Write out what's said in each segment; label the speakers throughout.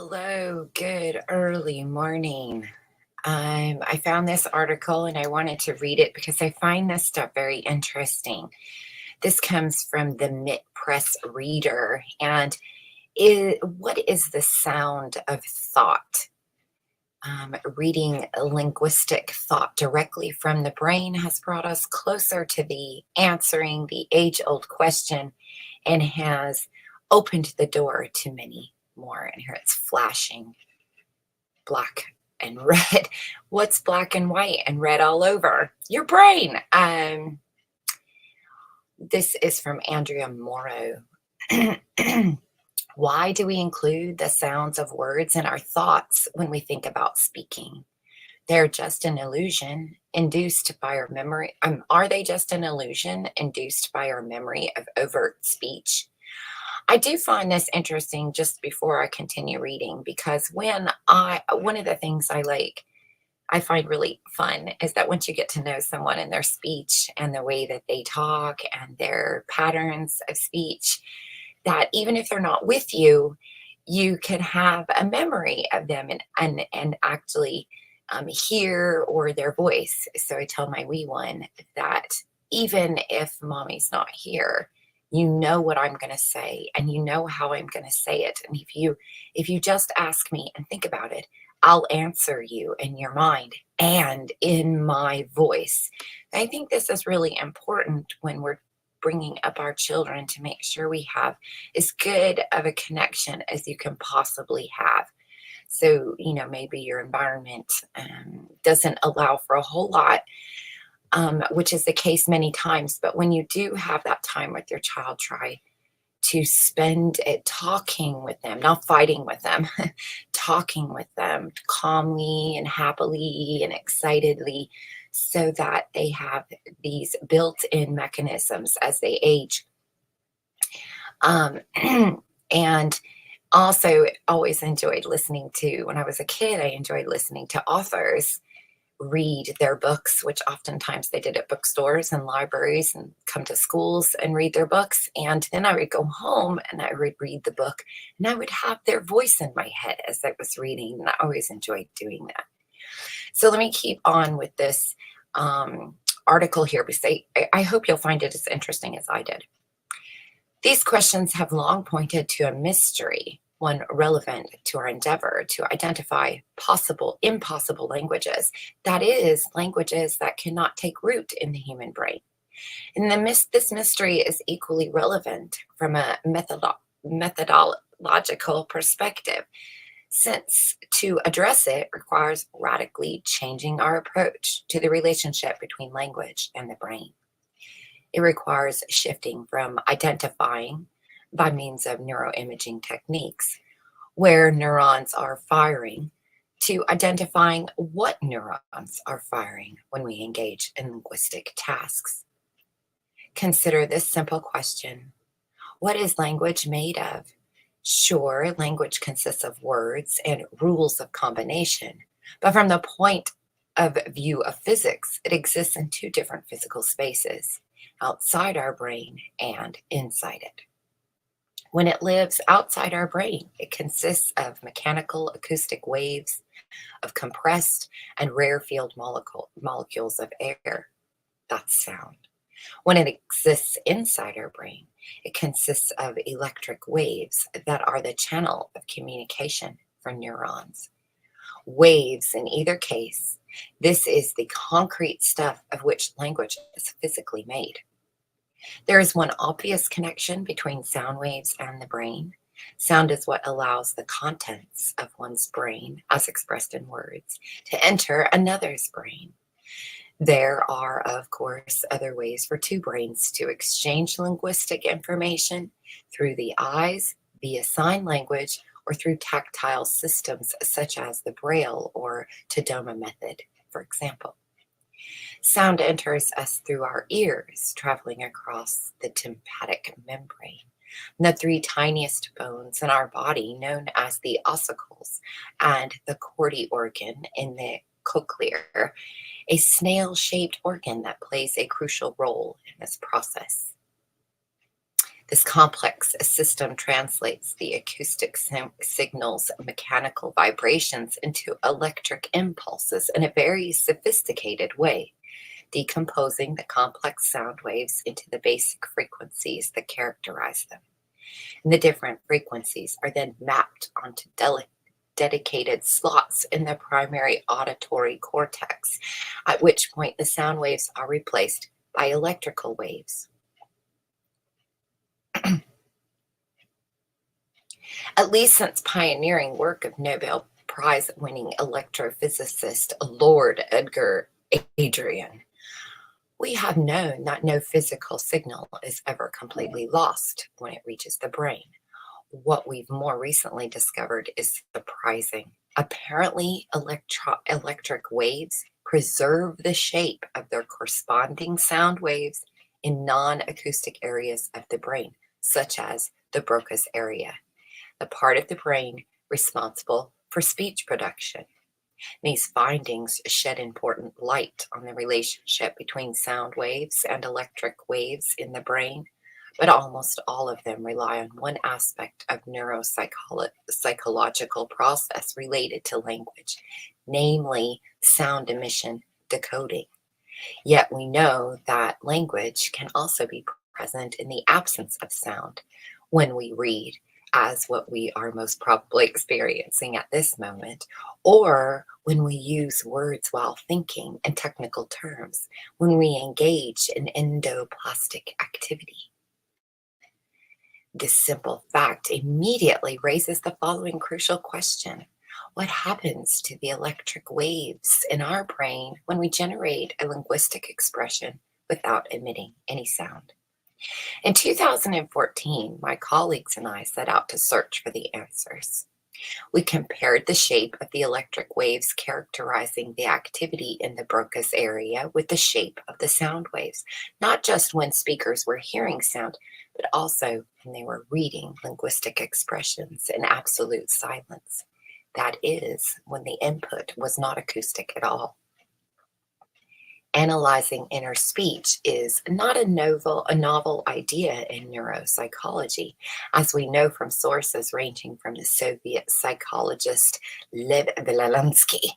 Speaker 1: Hello, good early morning. I found this article and I wanted to read it because I find this stuff very interesting. This comes from the MIT Press Reader. And what is the sound of thought? Reading linguistic thought directly from the brain has brought us closer to the answering the age old question and has opened the door to many more. And here it's flashing black and red. What's black and white and red all over? Your brain. This is from Andrea Morrow. Why do we include the sounds of words in our thoughts when we think about speaking? They're just an illusion induced by our memory. Are they just an illusion induced by our memory of overt speech? I do find this interesting just before I continue reading because one of the things I find really fun is that once you get to know someone and their speech and the way that they talk and their patterns of speech, that even if they're not with you, you can have a memory of them and actually hear or their voice. So I tell my wee one that even if mommy's not here, you know what I'm going to say and you know how I'm going to say it. And if you just ask me and think about it, I'll answer you in your mind and in my voice. I think this is really important when we're bringing up our children to make sure we have as good of a connection as you can possibly have. So, maybe your environment doesn't allow for a whole lot, which is the case many times. But when you do have that time with your child, try to spend it talking with them, not fighting with them, talking with them calmly and happily and excitedly so that they have these built-in mechanisms as they age. And also always enjoyed listening to, when I was a kid, I enjoyed listening to authors read their books, which oftentimes they did at bookstores and libraries and come to schools and read their books. And then I would go home and I would read the book and I would have their voice in my head as I was reading. And I always enjoyed doing that. So let me keep on with this article here because I hope you'll find it as interesting as I did. These questions have long pointed to a mystery, one relevant to our endeavor to identify impossible languages, that is, languages that cannot take root in the human brain. And this mystery is equally relevant from a methodological perspective, since to address it requires radically changing our approach to the relationship between language and the brain. It requires shifting from identifying by means of neuroimaging techniques where neurons are firing to identifying what neurons are firing when we engage in linguistic tasks. Consider this simple question. What is language made of? Sure, language consists of words and rules of combination, but from the point of view of physics, it exists in two different physical spaces, outside our brain and inside it. When it lives outside our brain, it consists of mechanical acoustic waves of compressed and rarefied molecules of air. That's sound. When it exists inside our brain, it consists of electric waves that are the channel of communication for neurons. Waves in either case, this is the concrete stuff of which language is physically made. There is one obvious connection between sound waves and the brain. Sound is what allows the contents of one's brain, as expressed in words, to enter another's brain. There are, of course, other ways for two brains to exchange linguistic information through the eyes, via sign language, or through tactile systems such as the Braille or Tadoma method, for example. Sound enters us through our ears, traveling across the tympanic membrane, the three tiniest bones in our body, known as the ossicles, and the chordae organ in the cochlear, a snail-shaped organ that plays a crucial role in this process. This complex system translates the acoustic signal's mechanical vibrations into electric impulses in a very sophisticated way, decomposing the complex sound waves into the basic frequencies that characterize them. And the different frequencies are then mapped onto dedicated slots in the primary auditory cortex, at which point the sound waves are replaced by electrical waves. At least since pioneering work of Nobel Prize winning electrophysicist Lord Edgar Adrian, we have known that no physical signal is ever completely lost when it reaches the brain. What we've more recently discovered is surprising. Apparently, electric waves preserve the shape of their corresponding sound waves in non-acoustic areas of the brain, such as the Broca's area, the part of the brain responsible for speech production. These findings shed important light on the relationship between sound waves and electric waves in the brain, but almost all of them rely on one aspect of neuropsychological process related to language, namely sound emission decoding. Yet we know that language can also be present in the absence of sound when we read, as what we are most probably experiencing at this moment, or when we use words while thinking in technical terms, when we engage in endoplastic activity. This simple fact immediately raises the following crucial question. What happens to the electric waves in our brain when we generate a linguistic expression without emitting any sound? In 2014, my colleagues and I set out to search for the answers. We compared the shape of the electric waves characterizing the activity in the Broca's area with the shape of the sound waves, not just when speakers were hearing sound, but also when they were reading linguistic expressions in absolute silence. That is, when the input was not acoustic at all. Analyzing inner speech is not a novel idea in neuropsychology, as we know from sources ranging from the Soviet psychologist Lev Vygotsky.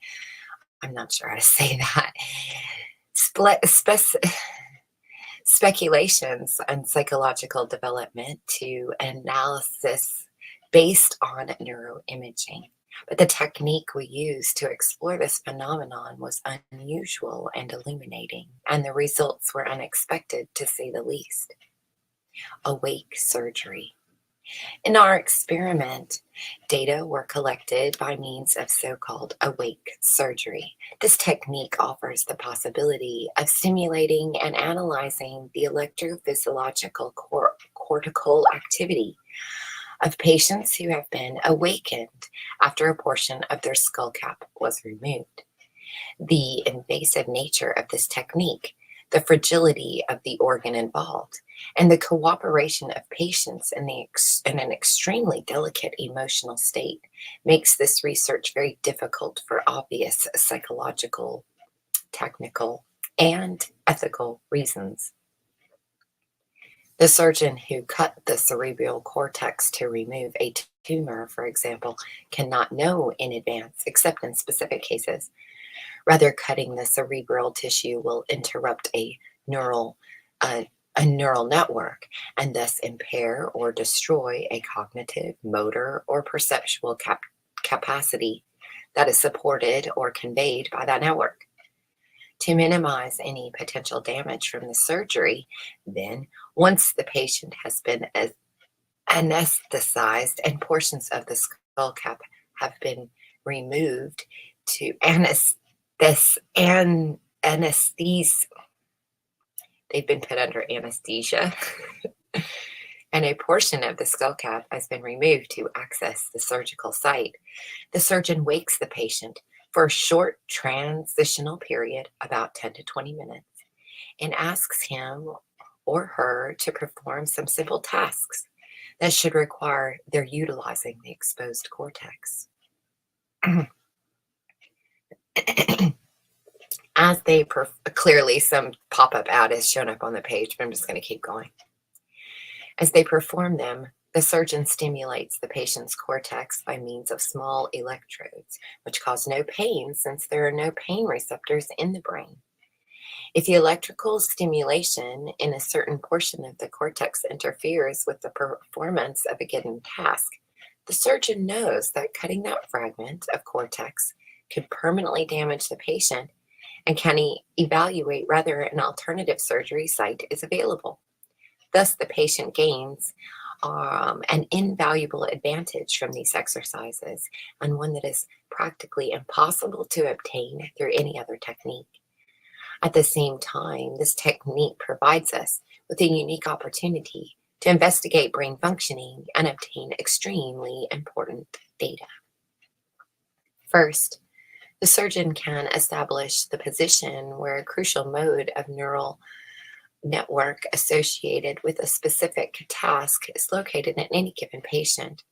Speaker 1: I'm not sure how to say that. Speculations on psychological development to analysis based on neuroimaging. But the technique we used to explore this phenomenon was unusual and illuminating, and the results were unexpected to say the least. Awake surgery. In our experiment, data were collected by means of so-called awake surgery. This technique offers the possibility of stimulating and analyzing the electrophysiological cortical activity of patients who have been awakened after a portion of their skull cap was removed. The invasive nature of this technique, the fragility of the organ involved, and the cooperation of patients in an extremely delicate emotional state makes this research very difficult for obvious psychological, technical, and ethical reasons. The surgeon who cut the cerebral cortex to remove a tumor, for example, cannot know in advance, except in specific cases. Rather, cutting the cerebral tissue will interrupt a neural network and thus impair or destroy a cognitive, motor, or perceptual capacity that is supported or conveyed by that network. To minimize any potential damage from the surgery, then, once the patient has been anesthetized and portions of the skull cap have been removed to they've been put under anesthesia, and a portion of the skull cap has been removed to access the surgical site, the surgeon wakes the patient for a short transitional period, about 10 to 20 minutes, and asks him or her to perform some simple tasks that should require their utilizing the exposed cortex. As they clearly some pop-up ad has shown up on the page, but I'm just going to keep going. As they perform them, the surgeon stimulates the patient's cortex by means of small electrodes, which cause no pain since there are no pain receptors in the brain. If the electrical stimulation in a certain portion of the cortex interferes with the performance of a given task, the surgeon knows that cutting that fragment of cortex could permanently damage the patient and can evaluate whether an alternative surgery site is available. Thus, the patient gains an invaluable advantage from these exercises, and one that is practically impossible to obtain through any other technique. At the same time, this technique provides us with a unique opportunity to investigate brain functioning and obtain extremely important data. First, the surgeon can establish the position where a crucial mode of neural network associated with a specific task is located in any given patient,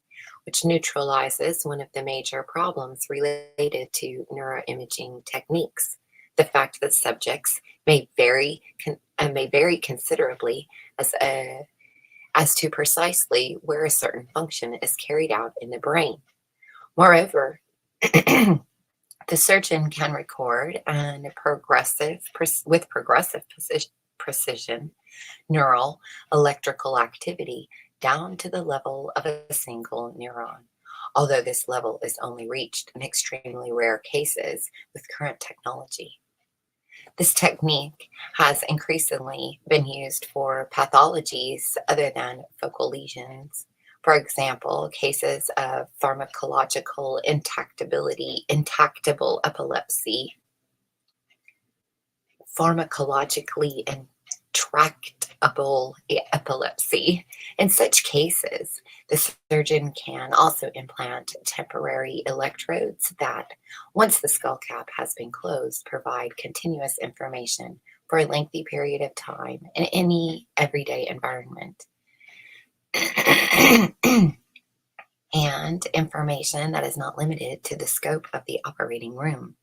Speaker 1: which neutralizes one of the major problems related to neuroimaging techniques. The fact that subjects may vary considerably as to precisely where a certain function is carried out in the brain. Moreover, the surgeon can record with progressive precision neural electrical activity down to the level of a single neuron, although this level is only reached in extremely rare cases with current technology. This technique has increasingly been used for pathologies other than focal lesions. For example, cases of pharmacological intractable epilepsy, pharmacologically intractable epilepsy. In such cases, the surgeon can also implant temporary electrodes that, once the skull cap has been closed, provide continuous information for a lengthy period of time in any everyday environment. And information that is not limited to the scope of the operating room.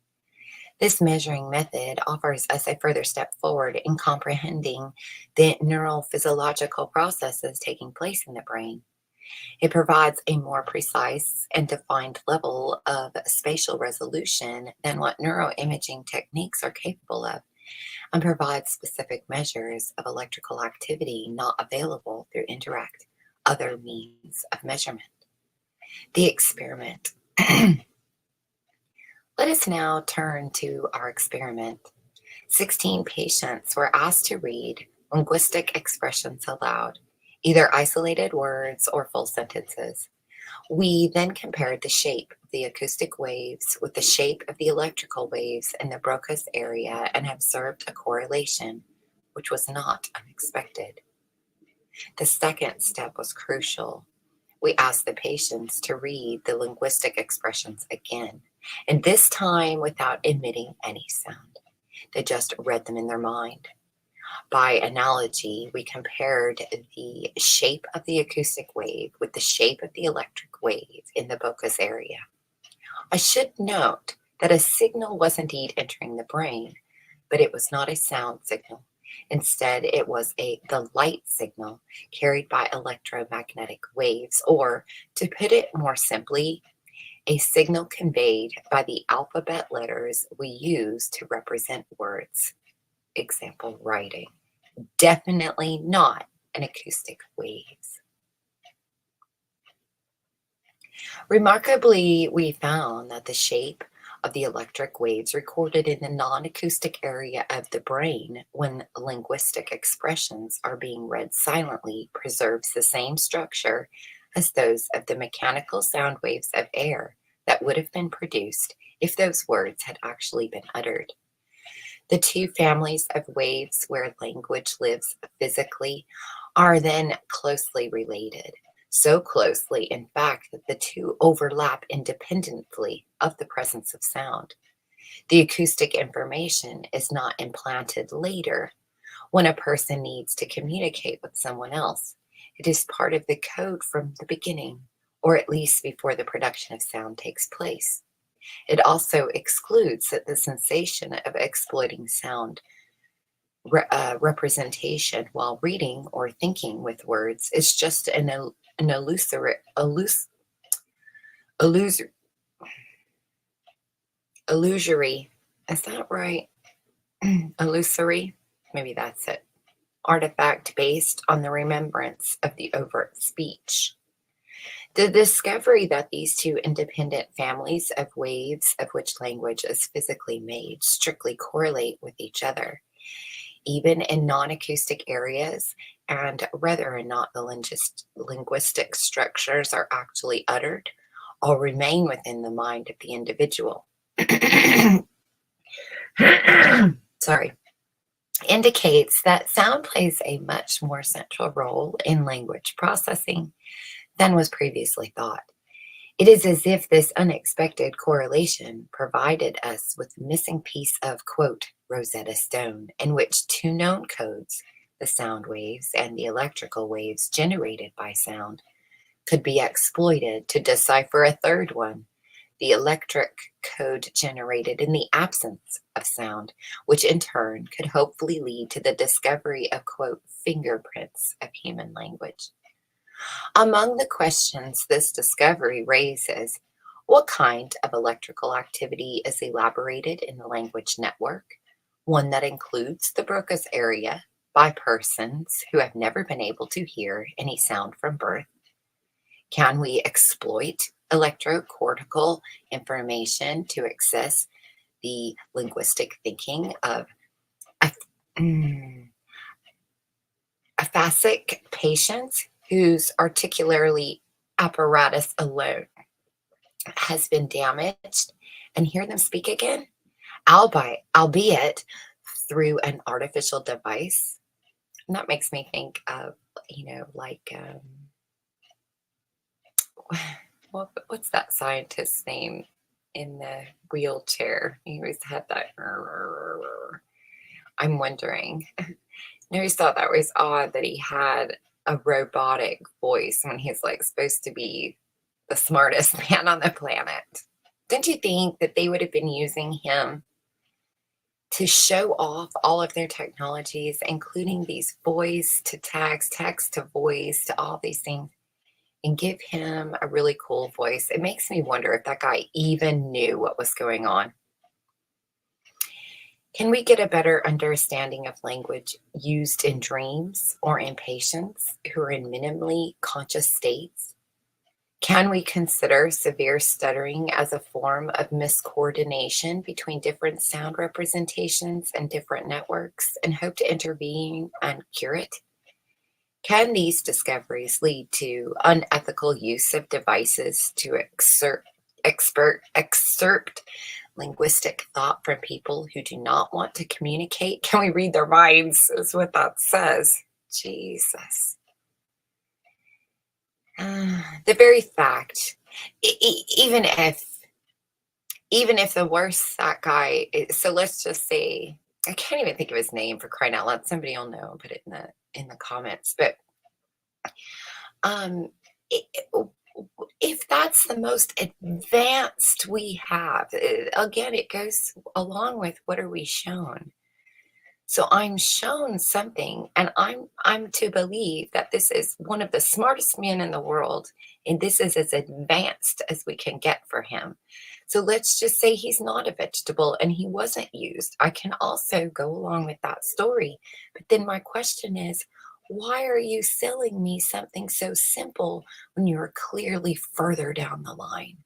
Speaker 1: This measuring method offers us a further step forward in comprehending the neurophysiological processes taking place in the brain. It provides a more precise and defined level of spatial resolution than what neuroimaging techniques are capable of, and provides specific measures of electrical activity not available through indirect other means of measurement. The experiment. Let us now turn to our experiment. 16 patients were asked to read linguistic expressions aloud, either isolated words or full sentences. We then compared the shape of the acoustic waves with the shape of the electrical waves in the Broca's area and observed a correlation, which was not unexpected. The second step was crucial. We asked the patients to read the linguistic expressions again, and this time without emitting any sound. They just read them in their mind. By analogy, we compared the shape of the acoustic wave with the shape of the electric wave in the Broca's area. I should note that a signal was indeed entering the brain, but it was not a sound signal. Instead, it was the light signal carried by electromagnetic waves, or to put it more simply, a signal conveyed by the alphabet letters we use to represent words. Example, writing. Definitely not an acoustic waves. Remarkably, we found that the shape of the electric waves recorded in the non-acoustic area of the brain when linguistic expressions are being read silently preserves the same structure as those of the mechanical sound waves of air that would have been produced if those words had actually been uttered. The two families of waves where language lives physically are then closely related. So closely, in fact, that the two overlap independently of the presence of sound. The acoustic information is not implanted later when a person needs to communicate with someone else. It is part of the code from the beginning, or at least before the production of sound takes place. It also excludes that the sensation of exploiting sound representation while reading or thinking with words is just an illus- illusory, is that right? Illusory, maybe that's it. Artifact based on the remembrance of the overt speech. The discovery that these two independent families of waves of which language is physically made strictly correlate with each other, even in non acoustic areas, and whether or not the linguistic structures are actually uttered, all remain within the mind of the individual. Sorry. Indicates that sound plays a much more central role in language processing than was previously thought. It is as if this unexpected correlation provided us with a missing piece of, quote, Rosetta Stone, in which two known codes, the sound waves and the electrical waves generated by sound, could be exploited to decipher a third one, the electric code generated in the absence of sound, which in turn could hopefully lead to the discovery of, quote, fingerprints of human language. Among the questions this discovery raises, what kind of electrical activity is elaborated in the language network, one that includes the Broca's area by persons who have never been able to hear any sound from birth? Can we exploit electrocortical information to access the linguistic thinking of aphasic patients whose articulatory apparatus alone has been damaged and hear them speak again, albeit through an artificial device? And that makes me think of, what's that scientist's name in the wheelchair? He always had that. I'm wondering. I always thought that was odd that he had a robotic voice when he's like supposed to be the smartest man on the planet. Don't you think that they would have been using him to show off all of their technologies, including these voice to text to voice to all these things, and give him a really cool voice? It makes me wonder if that guy even knew what was going on. Can we get a better understanding of language used in dreams or in patients who are in minimally conscious states? Can we consider severe stuttering as a form of miscoordination between different sound representations and different networks and hope to intervene and cure it? Can these discoveries lead to unethical use of devices to excerpt linguistic thought from people who do not want to communicate? Can we read their minds, is what that says. Jesus. The very fact, even if the worst that guy is, so let's just say, I can't even think of his name, for crying out loud. Somebody will know, put it in the comments. But um, if that's the most advanced we have, again, it goes along with what are we shown. So I'm shown something, and I'm to believe that this is one of the smartest men in the world, and this is as advanced as we can get for him. So let's just say he's not a vegetable and he wasn't used. I can also go along with that story. But then my question is, why are you selling me something so simple when you're clearly further down the line?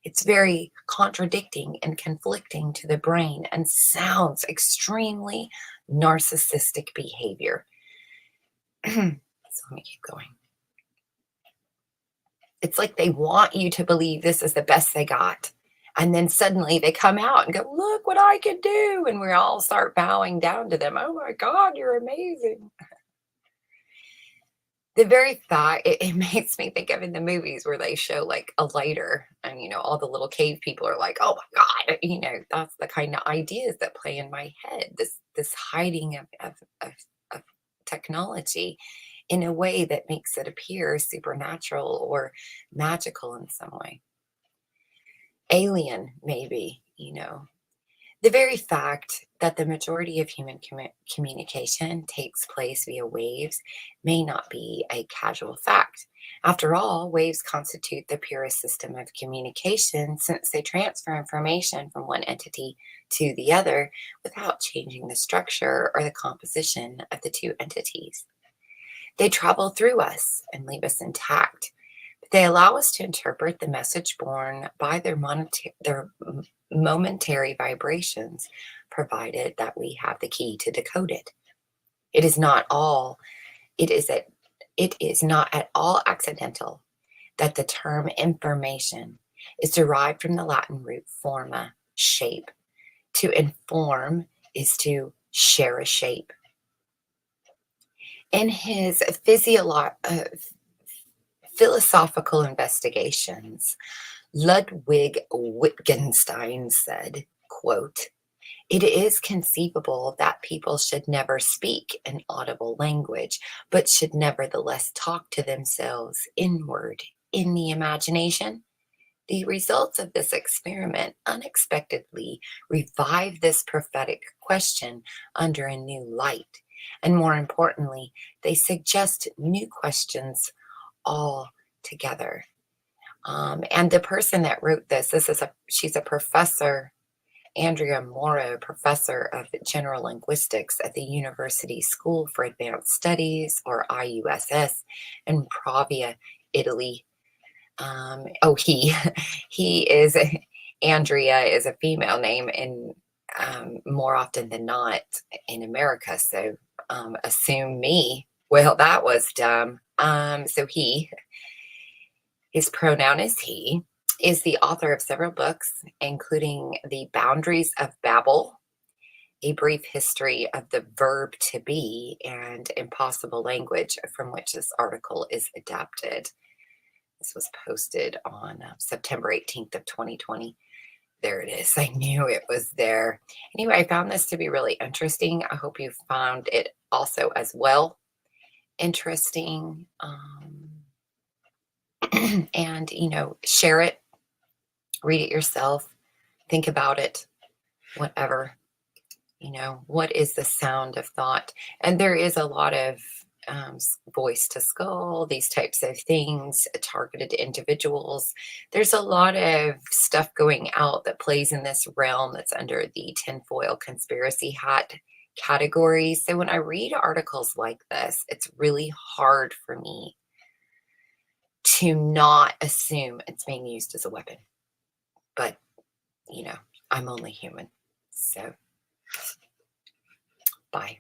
Speaker 1: It's very contradicting and conflicting to the brain and sounds extremely narcissistic behavior. So let me keep going. It's like they want you to believe this is the best they got. And then suddenly they come out and go, look what I can do. And we all start bowing down to them. Oh my God, you're amazing. The very thought, it makes me think of in the movies where they show like a lighter and, all the little cave people are like, oh my God, that's the kind of ideas that play in my head, this hiding of technology in a way that makes it appear supernatural or magical in some way. Alien, maybe, The very fact that the majority of human communication takes place via waves may not be a casual fact. After all, waves constitute the purest system of communication since they transfer information from one entity to the other without changing the structure or the composition of the two entities. They travel through us and leave us intact. But they allow us to interpret the message borne by their momentary vibrations, provided that we have the key to decode it. It is not all, it is at, it is not at all accidental that the term information is derived from the Latin root forma, shape. To inform is to share a shape. In his philosophical investigations, Ludwig Wittgenstein said, quote, "It is conceivable that people should never speak an audible language, but should nevertheless talk to themselves inward in the imagination. The results of this experiment unexpectedly revive this prophetic question under a new light. And more importantly, they suggest new questions altogether." And the person that wrote she's a professor, Andrea Moro, professor of general linguistics at the University School for Advanced Studies, or IUSS, in Pavia, Italy. He he is Andrea is a female name, and more often than not in America. So assume me. Well, that was dumb. His pronoun is he, is the author of several books, including The Boundaries of Babel, A Brief History of the Verb to Be, and Impossible Language, from which this article is adapted. This was posted on September 18th of 2020. There it is. I knew it was there. Anyway, I found this to be really interesting. I hope you found it also as well interesting. And, share it, read it yourself, think about it, whatever. What is the sound of thought? And there is a lot of voice to skull, these types of things targeted to individuals. There's a lot of stuff going out that plays in this realm that's under the tinfoil conspiracy hat category. So when I read articles like this, it's really hard for me to not assume it's being used as a weapon. But, I'm only human. So, bye.